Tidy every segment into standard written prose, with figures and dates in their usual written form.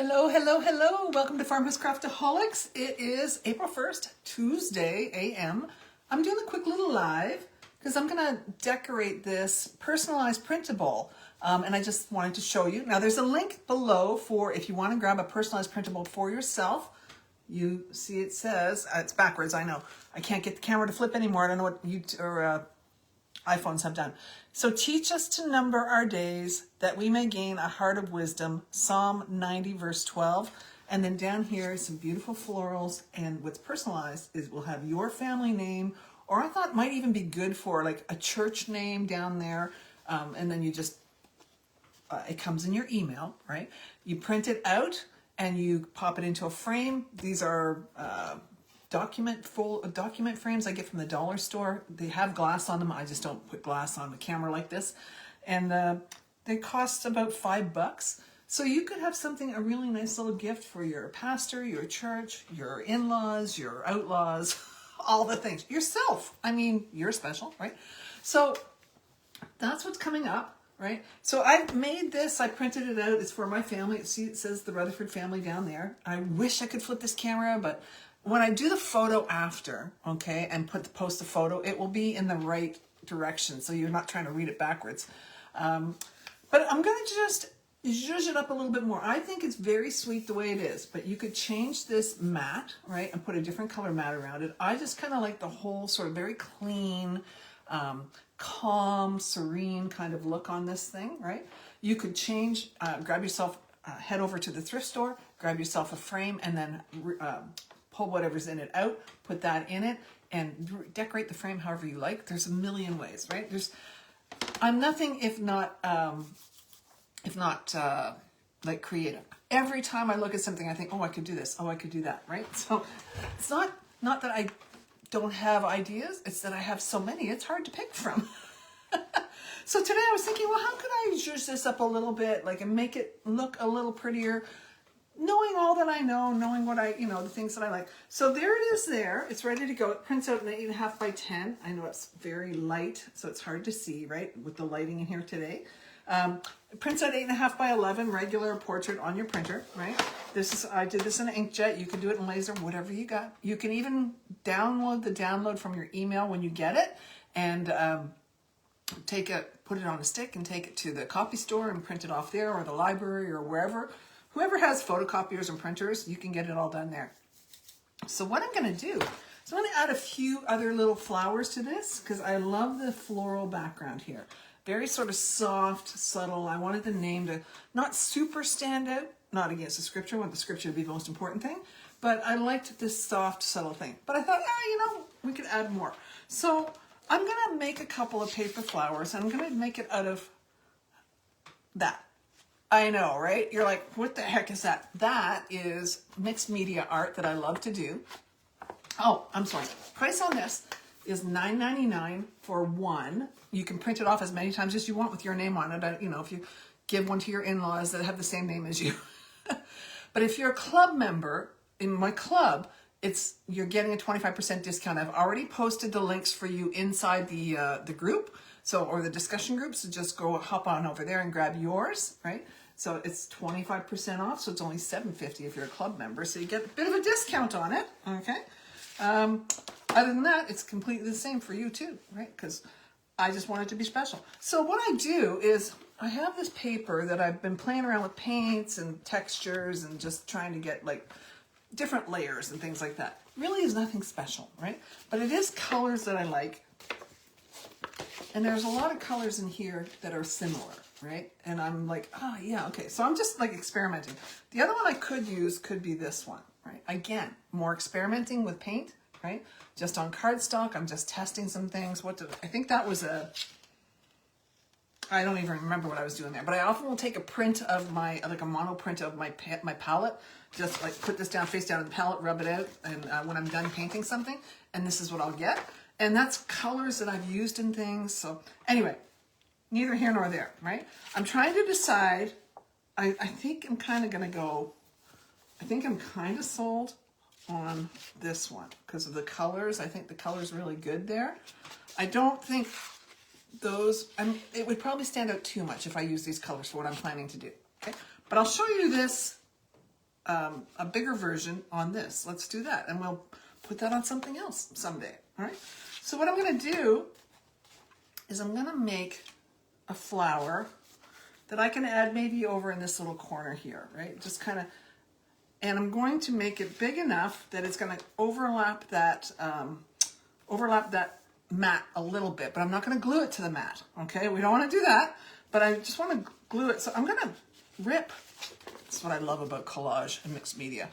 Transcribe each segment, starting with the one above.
Hello, hello, hello. Welcome to Farmhouse Craftaholics. It is April 1st, Tuesday, a.m. I'm doing a quick little live because I'm going to decorate this personalized printable. And I just wanted to show you. Now, there's a link below for if you want to grab a personalized printable for yourself. You see it says, it's backwards, I know. I can't get the camera to flip anymore. I don't know what iPhones have done. So teach us to number our days that we may gain a heart of wisdom. Psalm 90 verse 12. And then down here some beautiful florals, and what's personalized is we'll have your family name, or I thought might even be good for like a church name down there. And then you just, it comes in your email, right? You print it out and you pop it into a frame. These are document frames I get from the dollar store. They have glass on them. I just don't put glass on the camera like this. And they cost about $5. So you could have something, a really nice little gift for your pastor, your church, your in-laws, your outlaws, all the things. Yourself. I mean, you're special, right? So that's what's coming up, right? So I've made this, I printed it out. It's for my family. See, it says the Rutherford family down there. I wish I could flip this camera, but when I do the photo after, okay, and post the photo, it will be in the right direction, so you're not trying to read it backwards. But I'm going to just zhuzh it up a little bit more. I think it's very sweet the way it is, but you could change this mat, right, and put a different color mat around it. I just kind of like the whole sort of very clean, calm, serene kind of look on this thing, right? You could change, grab yourself, head over to the thrift store, grab yourself a frame, and then pull whatever's in it out, put that in it, and decorate the frame however you like. There's a million ways, right? I'm nothing if not like creative. Every time I look at something, I think, oh, I could do this. Oh, I could do that, right? So it's not that I don't have ideas. It's that I have so many, it's hard to pick from. So today I was thinking, well, how could I zhuzh this up a little bit, like, and make it look a little prettier? Knowing all that I know, knowing what the things that I like. So there it is there. It's ready to go. It prints out an 8.5 by 10. I know it's very light, so it's hard to see, right, with the lighting in here today. It prints out 8.5 by 11, regular portrait on your printer, right? I did this in an inkjet. You can do it in laser, whatever you got. You can even download the download from your email when you get it, and put it on a stick and take it to the copy store and print it off there, or the library, or wherever. Whoever has photocopiers and printers, you can get it all done there. So what I'm going to do is I'm going to add a few other little flowers to this because I love the floral background here. Very sort of soft, subtle. I wanted the name to not super stand out, not against the scripture. I want the scripture to be the most important thing, but I liked this soft, subtle thing. But I thought, we could add more. So I'm going to make a couple of paper flowers, and I'm going to make it out of that. I know, right? You're like, what the heck is that? That is mixed media art that I love to do. Oh, I'm sorry. Price on this is $9.99 for one. You can print it off as many times as you want with your name on it. If you give one to your in-laws that have the same name as you. But if you're a club member, in my club, you're getting a 25% discount. I've already posted the links for you inside the group, or the discussion group. So just hop on over there and grab yours, right? So it's 25% off, so it's only $7.50 if you're a club member. So you get a bit of a discount on it, okay? Other than that, it's completely the same for you too, right? Because I just want it to be special. So what I do is I have this paper that I've been playing around with paints and textures and just trying to get like different layers and things like that. Really is nothing special, right? But it is colors that I like. And there's a lot of colors in here that are similar, right? And I'm like, oh yeah, okay. So I'm just like experimenting. The other one I could use could be this one, right? Again, more experimenting with paint, right? Just on cardstock, I'm just testing some things. I think that was I don't even remember what I was doing there, but I often will take a print of like a mono print of my palette, just like put this down, face down in the palette, rub it out, and when I'm done painting something, and this is what I'll get. And that's colors that I've used in things. So anyway, neither here nor there, right? I'm trying to decide. I think I'm kind of going to go, I think I'm kind of sold on this one because of the colors. I think the color's really good there. I don't think it would probably stand out too much if I use these colors for what I'm planning to do. Okay, but I'll show you this a bigger version on this. Let's do that, and we'll put that on something else someday. All right. So what I'm going to do is I'm going to make a flower that I can add maybe over in this little corner here, right? Just kind of, and I'm going to make it big enough that it's going to overlap that mat a little bit, but I'm not going to glue it to the mat. Okay, we don't want to do that, but I just want to glue it. So I'm going to rip. That's what I love about collage and mixed media.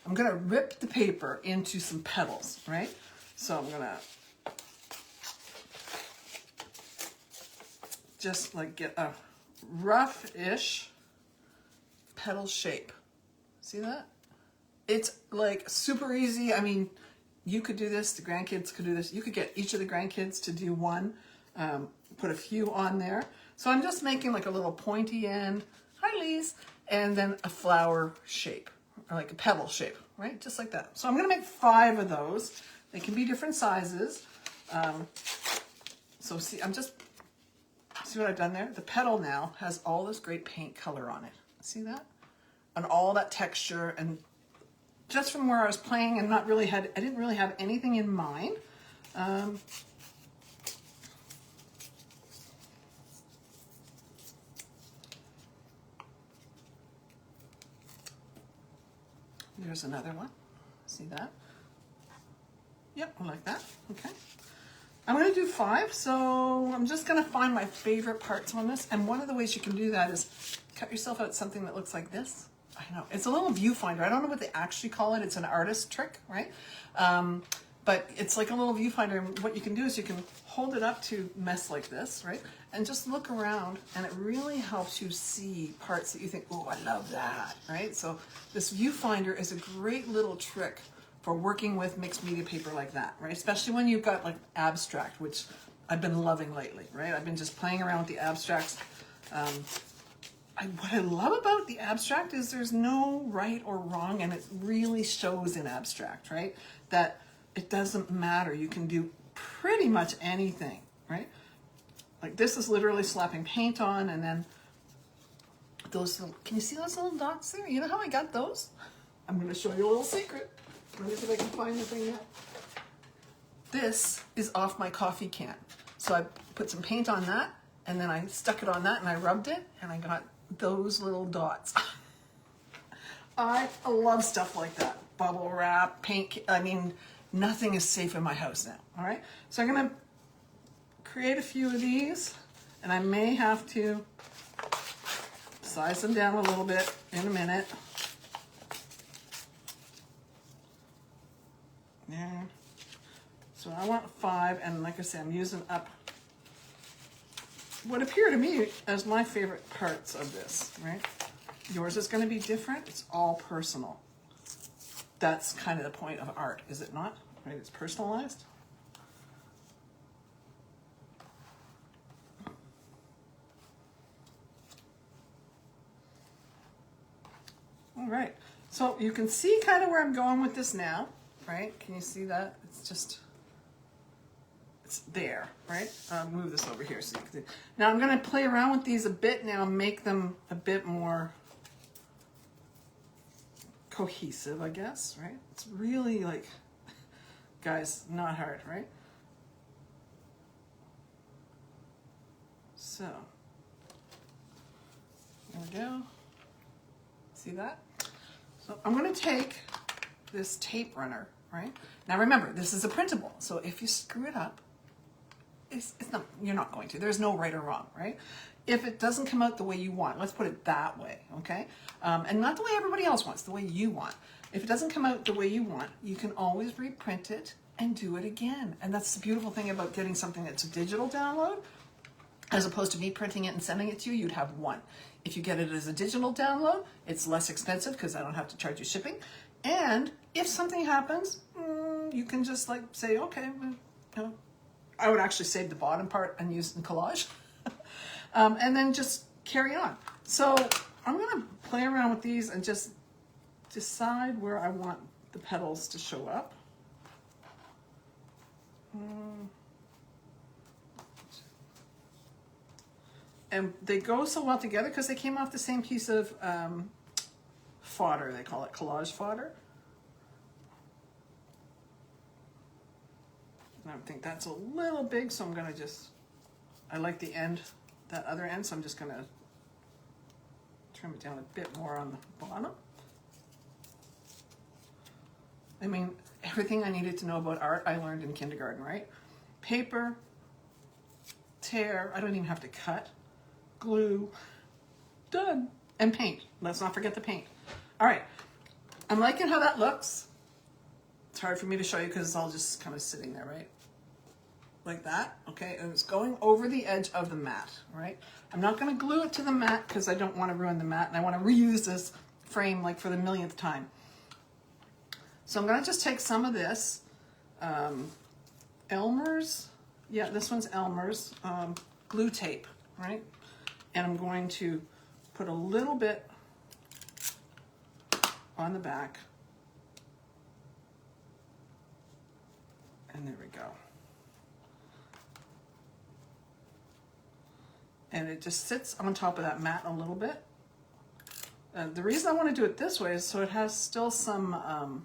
I'm going to rip the paper into some petals, right? So I'm going to just like get a rough-ish petal shape. See that? It's like super easy. I mean, you could do this, the grandkids could do this. You could get each of the grandkids to do one, put a few on there. So I'm just making like a little pointy end, hi Lise, and then a flower shape, or like a petal shape, right? Just like that. So I'm gonna make 5 of those. They can be different sizes. So see, see what I've done there? The petal now has all this great paint color on it. See that? And all that texture, and just from where I was playing and I didn't really have anything in mind. There's another one. See that? Yep, I like that. Okay. I'm going to do 5, so I'm just going to find my favorite parts on this. And one of the ways you can do that is cut yourself out something that looks like this. I know, it's a little viewfinder. I don't know what they actually call it. It's an artist trick, right? But it's like a little viewfinder. And what you can do is you can hold it up to mess like this, right? And just look around, and it really helps you see parts that you think, oh, I love that, right? So this viewfinder is a great little trick for working with mixed media paper like that, right? Especially when you've got like abstract, which I've been loving lately, right? I've been just playing around with the abstracts. What I love about the abstract is there's no right or wrong, and it really shows in abstract, right? That it doesn't matter. You can do pretty much anything, right? Like this is literally slapping paint on, and then those little, can you see those little dots there? You know how I got those? I'm going to show you a little secret. Let me see if I can find the thing yet. This is off my coffee can. So I put some paint on that, and then I stuck it on that, and I rubbed it, and I got those little dots. I love stuff like that. Bubble wrap, paint, I mean, nothing is safe in my house now, all right? So I'm gonna create a few of these, and I may have to size them down a little bit in a minute. Yeah. So I want 5, and like I said, I'm using up what appear to me as my favorite parts of this, right? Yours is going to be different. It's all personal. That's kind of the point of art, is it not? Right? It's personalized. All right. So you can see kind of where I'm going with this now, right? Can you see that? It's just, it's there, right? I'll move this over here so you can see. Now I'm going to play around with these a bit now, make them a bit more cohesive, I guess, right? It's really like, guys, not hard, right? So, there we go. See that? So I'm going to take this tape runner, right? Now remember, this is a printable, so if you screw it up, it's not, you're not going to. There's no right or wrong, right? If it doesn't come out the way you want, let's put it that way, okay? And not the way everybody else wants, the way you want. If it doesn't come out the way you want, you can always reprint it and do it again. And that's the beautiful thing about getting something that's a digital download, as opposed to me printing it and sending it to you, you'd have one. If you get it as a digital download, it's less expensive because I don't have to charge you shipping. And if something happens, you can just like say, okay, well, you know, I would actually save the bottom part and use it in collage. And then just carry on. So I'm gonna play around with these and just decide where I want the petals to show up. And they go so well together because they came off the same piece of fodder, they call it collage fodder. And I think that's a little big, so I'm gonna just, I like the end, that other end, so I'm just gonna trim it down a bit more on the bottom. I mean, everything I needed to know about art I learned in kindergarten, right? Paper, tear, I don't even have to cut, glue, done, and paint. Let's not forget the paint. All right, I'm liking how that looks. It's hard for me to show you because it's all just kind of sitting there, right? Like that, okay? And it's going over the edge of the mat, right? I'm not gonna glue it to the mat because I don't wanna ruin the mat and I wanna reuse this frame like for the millionth time. So I'm gonna just take some of this, Elmer's, yeah, this one's Elmer's glue tape, right? And I'm going to put a little bit on the back. And there we go. And it just sits on top of that mat a little bit. The reason I want to do it this way is so it has still some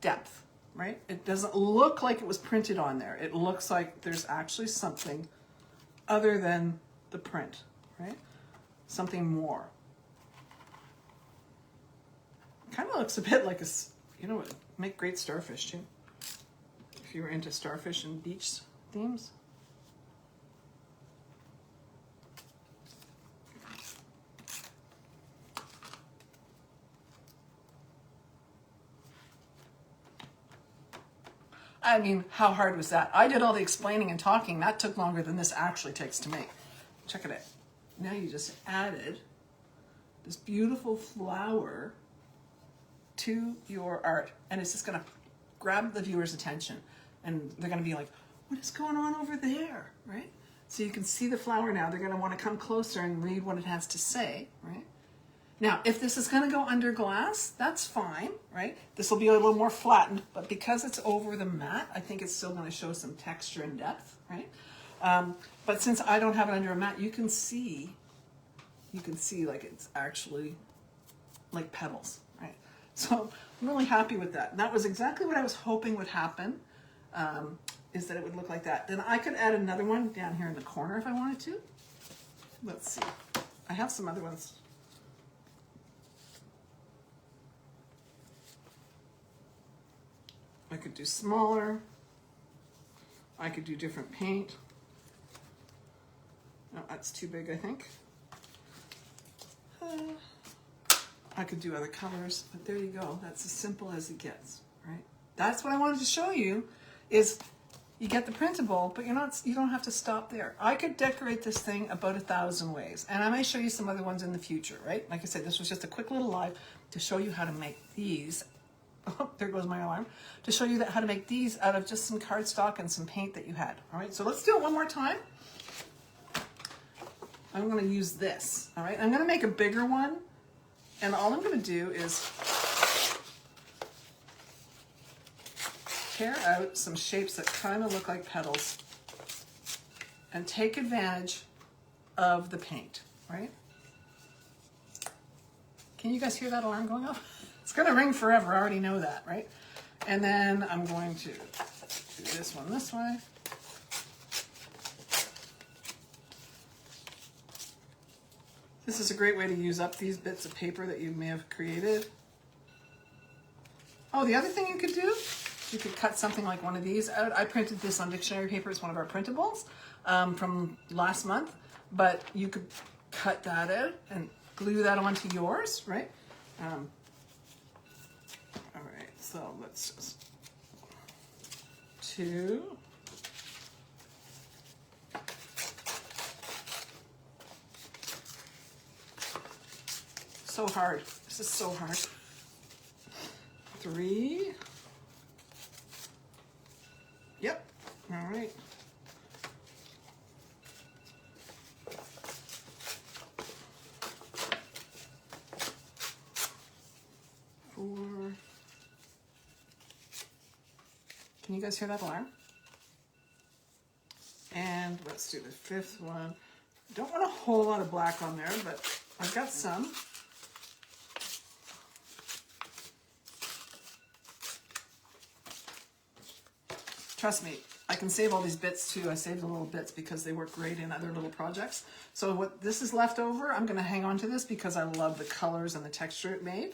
depth, right? It doesn't look like it was printed on there. It looks like there's actually something other than the print, right? Something more. Kind of looks a bit like a, you know, it make great starfish too. If you were into starfish and beach themes. I mean, how hard was that? I did all the explaining and talking. That took longer than this actually takes to make. Check it out. Now you just added this beautiful flower to your art, and it's just gonna grab the viewer's attention, and they're gonna be like, what is going on over there, right? So you can see the flower now. They're gonna wanna come closer and read what it has to say, right? Now, if this is going to go under glass, that's fine, right? This will be a little more flattened, but because it's over the mat, I think it's still going to show some texture and depth, right? But since I don't have it under a mat, you can see like it's actually like petals, right? So I'm really happy with that. And that was exactly what I was hoping would happen, is that it would look like that. Then I could add another one down here in the corner if I wanted to. Let's see. I have some other ones. I could do smaller. I could do different paint. No, that's too big, I think. I could do other colors, but there you go. That's as simple as it gets, right? That's what I wanted to show you, is you get the printable, but you don't have to stop there. I could decorate this thing about 1,000 ways, and I may show you some other ones in the future, right? Like I said, this was just a quick little live to show you how to make these. Oh, there goes my alarm. To show you how to make these out of just some cardstock and some paint that you had. All right, so let's do it one more time. I'm going to use this. All right, I'm going to make a bigger one, and all I'm going to do is tear out some shapes that kind of look like petals and take advantage of the paint, right? Can you guys hear that alarm going off? It's gonna ring forever, I already know that, right? And then I'm going to do this one this way. This is a great way to use up these bits of paper that you may have created. Oh, the other thing you could do, you could cut something like one of these out. I printed this on dictionary paper. It's one of our printables from last month, but you could cut that out and glue that onto yours, right? All right, so let's just two. So hard. This is so hard. Three. Yep. All right. Four. Can you guys hear that alarm? And let's do the fifth one. Don't want a whole lot of black on there, but I've got some. trust me, I can save all these bits too. I saved the little bits because they work great in other little projects. So what this is left over, I'm gonna hang on to this because I love the colors and the texture it made.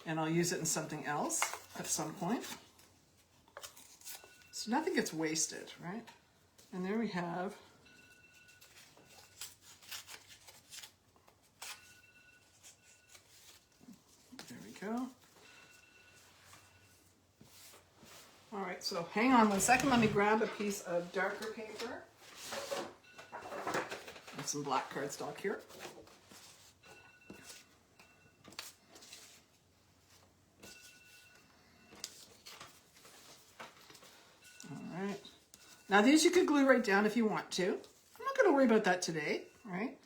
And I'll use it in something else at some point. So nothing gets wasted, right? And there we have go. All right, so hang on 1 second. Let me grab a piece of darker paper and some black cardstock here. All right. Now these you could glue right down if you want to. I'm not going to worry about that today, right?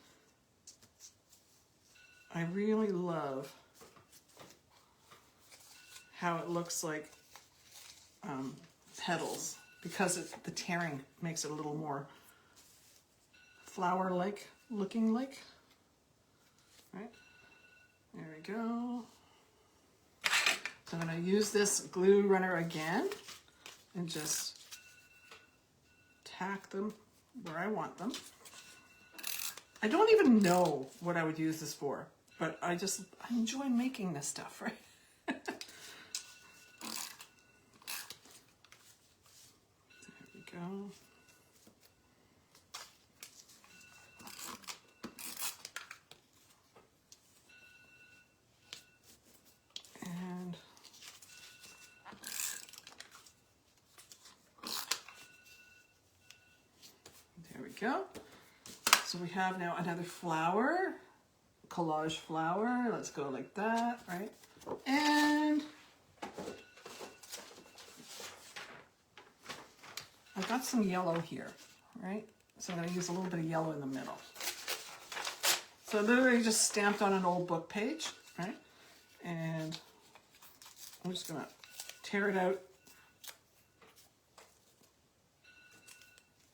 I really love how it looks like petals because the tearing makes it a little more flower-like looking like. Right? There we go. So I'm going to use this glue runner again and just tack them where I want them. I don't even know what I would use this for, but I enjoy making this stuff, right? Go. And there we go. So we have now another flower, collage flower. Let's go like that, right? And I've got some yellow here, right? So I'm going to use a little bit of yellow in the middle. So I literally just stamped on an old book page, right? And I'm just going to tear it out.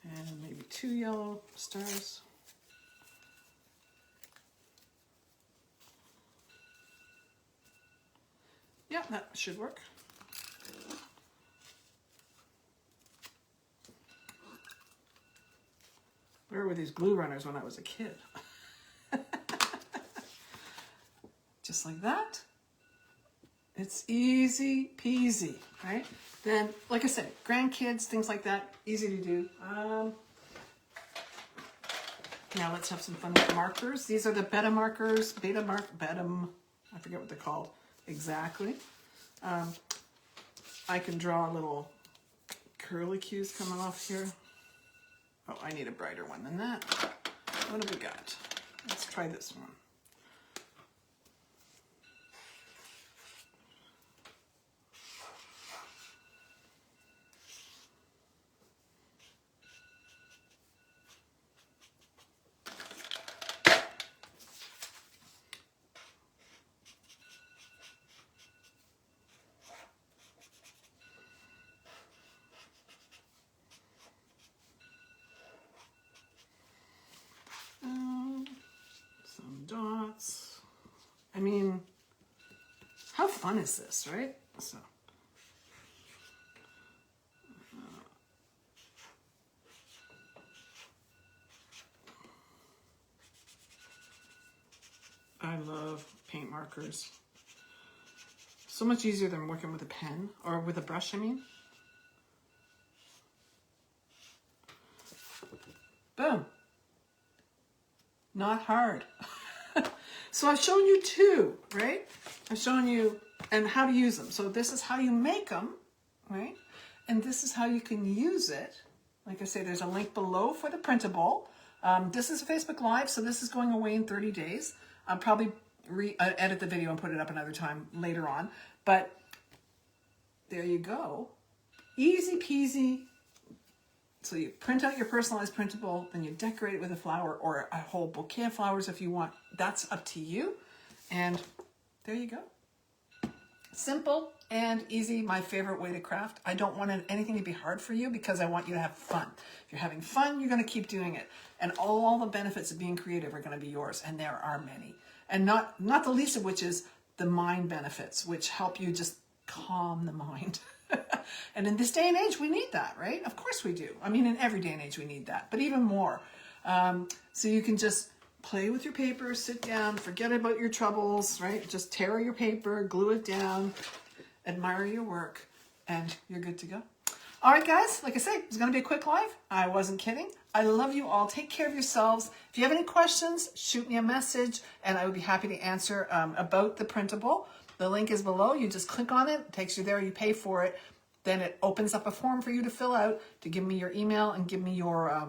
And maybe 2 yellow stars. Yeah, that should work. Where were these glue runners when I was a kid? Just like that. It's easy peasy, right? Then, like I said, grandkids, things like that, easy to do. Now let's have some fun with the markers. These are the beta markers, I forget what they're called exactly. I can draw a little curlicues coming off here. Oh, I need a brighter one than that. What have we got? Let's try this one. Some dots. I mean, how fun is this, right? So, I love paint markers. So much easier than working with a pen or with a brush, I mean. Boom. Not hard. So I've shown you 2, right? I've shown you and how to use them. So this is how you make them, right? And this is how you can use it. Like I say, there's a link below for the printable. This is a Facebook Live, so this is going away in 30 days. I'll probably edit the video and put it up another time later on. But there you go. Easy peasy. So you print out your personalized printable, then you decorate it with a flower or a whole bouquet of flowers if you want. That's up to you. And there you go. Simple and easy, my favorite way to craft. I don't want anything to be hard for you because I want you to have fun. If you're having fun, you're going to keep doing it. And all the benefits of being creative are going to be yours. And there are many. And not the least of which is the mind benefits, which help you just calm the mind. And in this day and age, we need that, right? Of course we do. I mean, in every day and age, we need that, but even more. So you can just play with your paper, sit down, forget about your troubles, right? Just tear your paper, glue it down, admire your work, and you're good to go. All right, guys, like I said, it's going to be a quick live. I wasn't kidding. I love you all. Take care of yourselves. If you have any questions, shoot me a message, and I would be happy to answer about the printable. The link is below. You just click on it. It takes you there. You pay for it. Then it opens up a form for you to fill out, to give me your email and give me your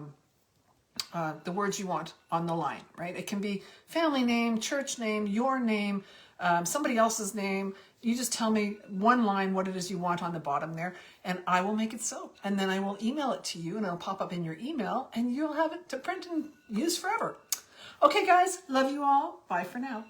the words you want on the line, right? It can be family name, church name, your name, somebody else's name. You just tell me one line what it is you want on the bottom there, and I will make it so. And then I will email it to you, and it'll pop up in your email, and you'll have it to print and use forever. Okay, guys, love you all. Bye for now.